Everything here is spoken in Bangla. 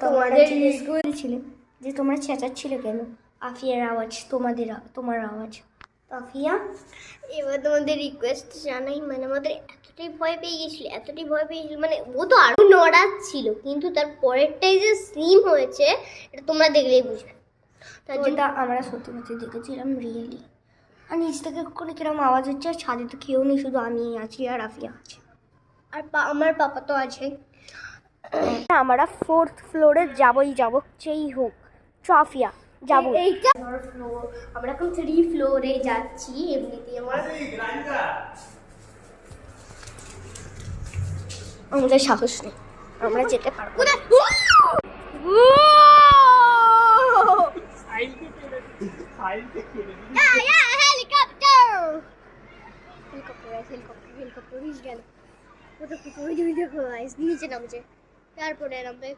তোমাদের জিজ্ঞেস করেছিলে যে তোমরা চেঁচাচ্ছিলে কেন? আফিয়ার আওয়াজ, তোমার আওয়াজ। তো আফিয়া, এবার তোমাদের রিকোয়েস্ট জানাই, মানে আমাদের এতটাই ভয় পেয়ে গেছিল, মানে ও তো আরো নড়াচ্ছিল, কিন্তু তার পরেরটাই যে সিম হয়েছে এটা তোমরা দেখলেই বুঝবে। তার জন্য আমরা সত্যি সত্যি দেখেছিলাম রিয়েলি। আর নিচ থেকে কখনো কিরকম আওয়াজ হচ্ছে, আর ছাদে তো কেউ নেই, শুধু আমি আছি আর আফিয়া আছে, আর আমার পাপা তো আছে। আমরা 4th ফ্লোরে যাবই, যেই হোক। ট্রফিয়া যাবো। এইটা ফ্লোর, আমরা এখন 3 ফ্লোরে যাচ্ছি। এমনিতেই আমাদের সাহস নেই, আমরা যেতে পারবো না। হেলিকপ্টার নিচে নামছে, তারপরে নামবে।